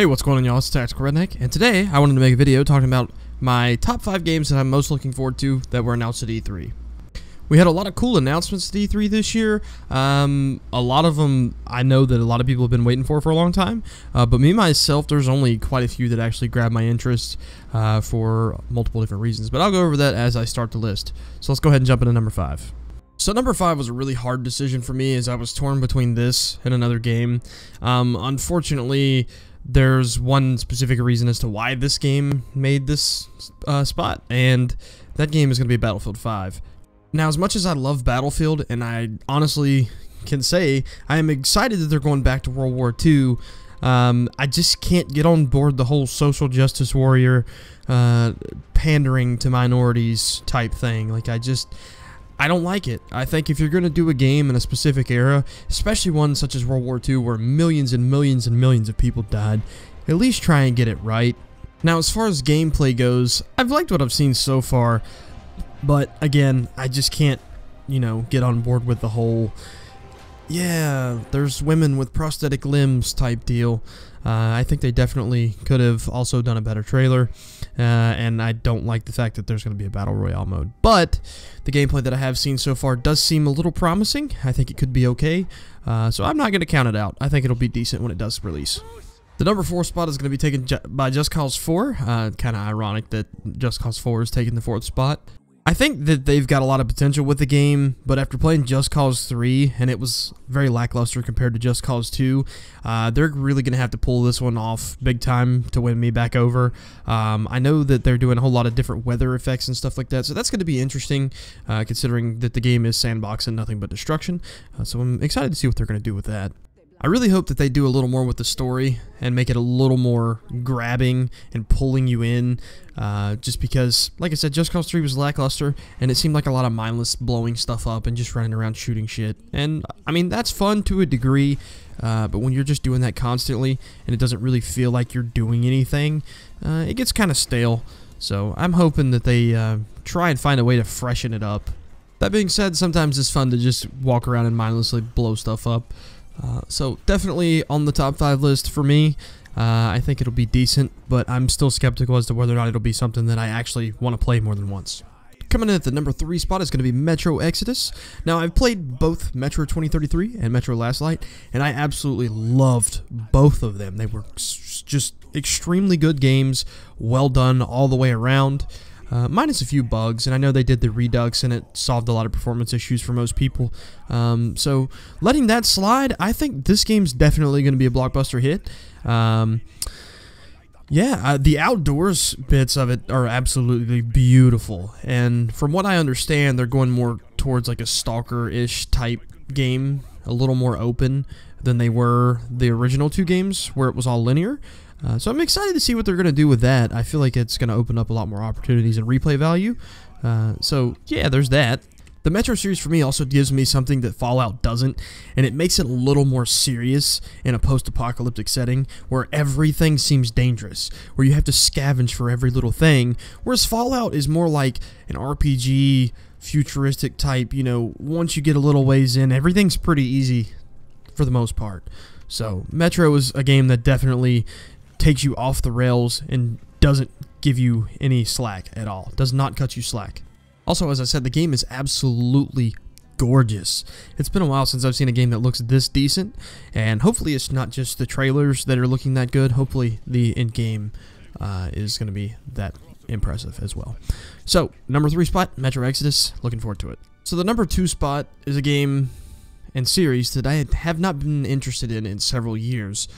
Hey, what's going on, y'all? It's TheTacticalRedneck, and today I wanted to make a video talking about my top 5 games that I'm most looking forward to that were announced at E3. We had a lot of cool announcements at E3 this year. A lot of them I know that a lot of people have been waiting for a long time, but me, myself, there's only quite a few that actually grabbed my interest for multiple different reasons, but I'll go over that as I start the list. So let's go ahead and jump into number 5. So number 5 was a really hard decision for me as I was torn between this and another game. Unfortunately, there's one specific reason as to why this game made this spot, and that game is going to be Battlefield 5. Now, as much as I love Battlefield, and I honestly can say I am excited that they're going back to World War II, I just can't get on board the whole social justice warrior, pandering to minorities type thing. Like, I don't like it. I think if you're going to do a game in a specific era, especially one such as World War II where millions and millions and millions of people died, at least try and get it right. Now, as far as gameplay goes, I've liked what I've seen so far, but again, I just can't, get on board with the whole, yeah, there's women with prosthetic limbs type deal. I think they definitely could have also done a better trailer, and I don't like the fact that there's going to be a Battle Royale mode. But the gameplay that I have seen so far does seem a little promising. I think it could be okay, so I'm not going to count it out. I think it'll be decent when it does release. The number 4 spot is going to be taken by Just Cause 4. Kind of ironic that Just Cause 4 is taking the 4th spot. I think that they've got a lot of potential with the game, but after playing Just Cause 3, and it was very lackluster compared to Just Cause 2, they're really going to have to pull this one off big time to win me back over. I know that they're doing a whole lot of different weather effects and stuff like that, so that's going to be interesting, considering that the game is sandbox and nothing but destruction. So I'm excited to see what they're going to do with that. I really hope that they do a little more with the story and make it a little more grabbing and pulling you in, just because, like I said, Just Cause 3 was lackluster, and it seemed like a lot of mindless blowing stuff up and just running around shooting shit. And, I mean, that's fun to a degree, but when you're just doing that constantly and it doesn't really feel like you're doing anything, it gets kind of stale. So I'm hoping that they try and find a way to freshen it up. That being said, sometimes it's fun to just walk around and mindlessly blow stuff up. So definitely on the top 5 list for me. I think it'll be decent, but I'm still skeptical as to whether or not it'll be something that I actually want to play more than once. Coming in at the number 3 spot is going to be Metro Exodus. Now, I've played both Metro 2033 and Metro Last Light, and I absolutely loved both of them. They were just extremely good games, well done all the way around. Minus a few bugs, and I know they did the Redux and it solved a lot of performance issues for most people. So letting that slide, I think this game's definitely going to be a blockbuster hit. Yeah, the outdoors bits of it are absolutely beautiful, and from what I understand, they're going more towards like a stalker-ish type game, a little more open than they were the original 2 games where it was all linear. So I'm excited to see what they're going to do with that. I feel like it's going to open up a lot more opportunities and replay value. So yeah, there's that. The Metro series for me also gives me something that Fallout doesn't, and it makes it a little more serious in a post-apocalyptic setting where everything seems dangerous, where you have to scavenge for every little thing, whereas Fallout is more like an RPG, futuristic type, once you get a little ways in, everything's pretty easy for the most part. So Metro is a game that definitely takes you off the rails and doesn't give you any slack at all. Does not cut you slack. Also, as I said, the game is absolutely gorgeous. It's been a while since I've seen a game that looks this decent, and hopefully it's not just the trailers that are looking that good. Hopefully the in-game is going to be that impressive as well. So, number 3 spot, Metro Exodus. Looking forward to it. So the number 2 spot is a game and series that I have not been interested in several years.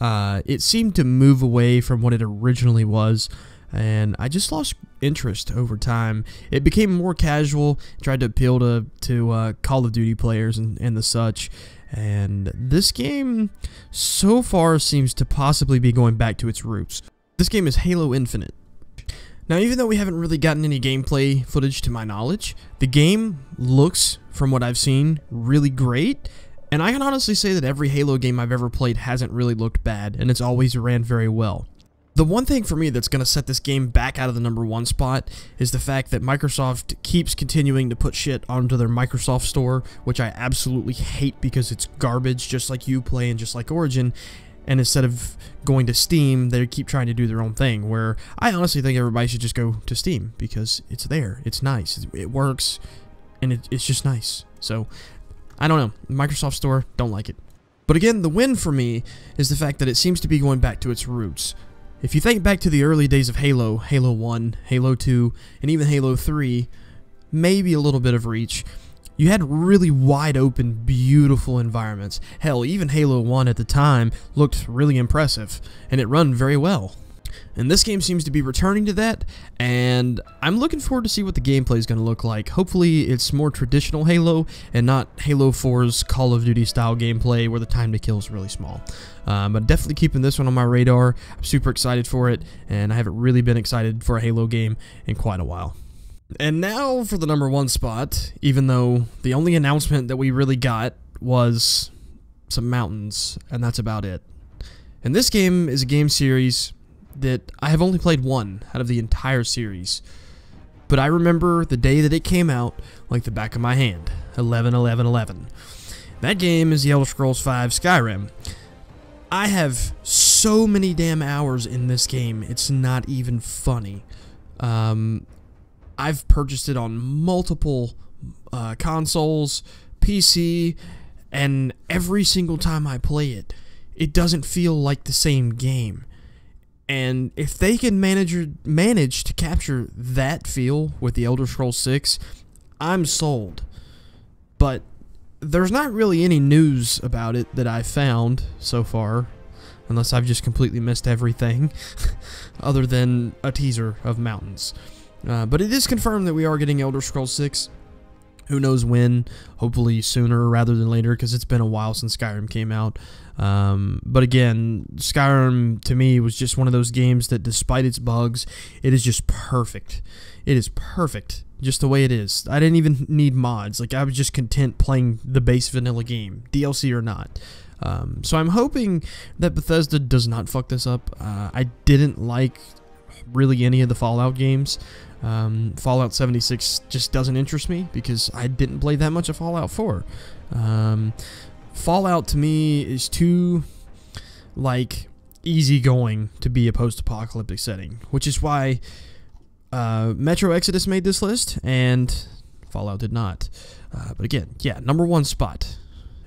It seemed to move away from what it originally was, and I just lost interest over time. It became more casual, tried to appeal to Call of Duty players and the such, and this game so far seems to possibly be going back to its roots. This game is Halo Infinite. Now, even though we haven't really gotten any gameplay footage to my knowledge, the game looks, from what I've seen, really great, and I can honestly say that every Halo game I've ever played hasn't really looked bad, and it's always ran very well. The one thing for me that's going to set this game back out of the number 1 spot is the fact that Microsoft keeps continuing to put shit onto their Microsoft Store, which I absolutely hate because it's garbage, just like Uplay and just like Origin. and instead of going to Steam, they keep trying to do their own thing, where I honestly think everybody should just go to Steam because it's there, it's nice, it works, and it's just nice. So, I don't know. Microsoft Store, don't like it. But again, the win for me is the fact that it seems to be going back to its roots. If you think back to the early days of Halo, Halo 1, Halo 2, and even Halo 3, maybe a little bit of Reach, you had really wide open, beautiful environments. Hell, even Halo 1 at the time looked really impressive, and it ran very well. And this game seems to be returning to that, and I'm looking forward to see what the gameplay is going to look like. Hopefully it's more traditional Halo, and not Halo 4's Call of Duty style gameplay where the time to kill is really small. But definitely keeping this one on my radar. I'm super excited for it, and I haven't really been excited for a Halo game in quite a while. And now for the #1 spot, even though the only announcement that we really got was some mountains, and that's about it. And this game is a game series that I have only played one out of the entire series. But I remember the day that it came out like the back of my hand, 11/11/11. That game is The Elder Scrolls V Skyrim. I have so many damn hours in this game, it's not even funny. I've purchased it on multiple consoles, PC, and every single time I play it, it doesn't feel like the same game. And if they can manage to capture that feel with The Elder Scrolls 6, I'm sold. But there's not really any news about it that I've found so far, unless I've just completely missed everything, other than a teaser of mountains. But it is confirmed that we are getting Elder Scrolls 6. Who knows when? Hopefully sooner rather than later, because it's been a while since Skyrim came out. But again, Skyrim to me was just one of those games that, despite its bugs, it is just perfect. It is perfect, just the way it is. I didn't even need mods. Like, I was just content playing the base vanilla game, DLC or not. So I'm hoping that Bethesda does not fuck this up. I didn't like really any of the Fallout games. Fallout 76 just doesn't interest me because I didn't play that much of Fallout 4. Fallout to me is too, like, easygoing to be a post-apocalyptic setting, which is why Metro Exodus made this list and Fallout did not. But again, yeah, #1 spot,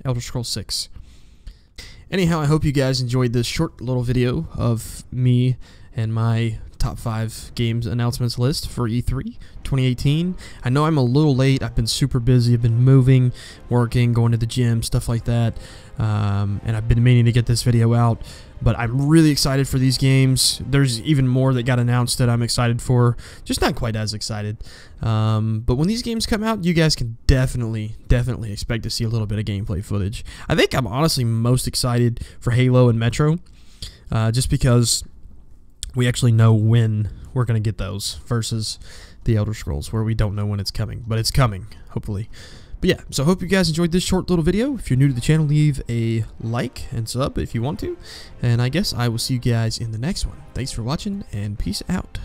Elder Scrolls 6. Anyhow, I hope you guys enjoyed this short little video of me and my top 5 games announcements list for E3 2018. I know I'm a little late. I've been super busy. I've been moving, working, going to the gym, stuff like that. And I've been meaning to get this video out. But I'm really excited for these games. There's even more that got announced that I'm excited for. Just not quite as excited. But when these games come out, you guys can definitely expect to see a little bit of gameplay footage. I think I'm honestly most excited for Halo and Metro. Just because we actually know when we're going to get those versus the Elder Scrolls, where we don't know when it's coming. But it's coming, hopefully. But yeah, so I hope you guys enjoyed this short little video. If you're new to the channel, leave a like and sub if you want to. And I guess I will see you guys in the next one. Thanks for watching, and peace out.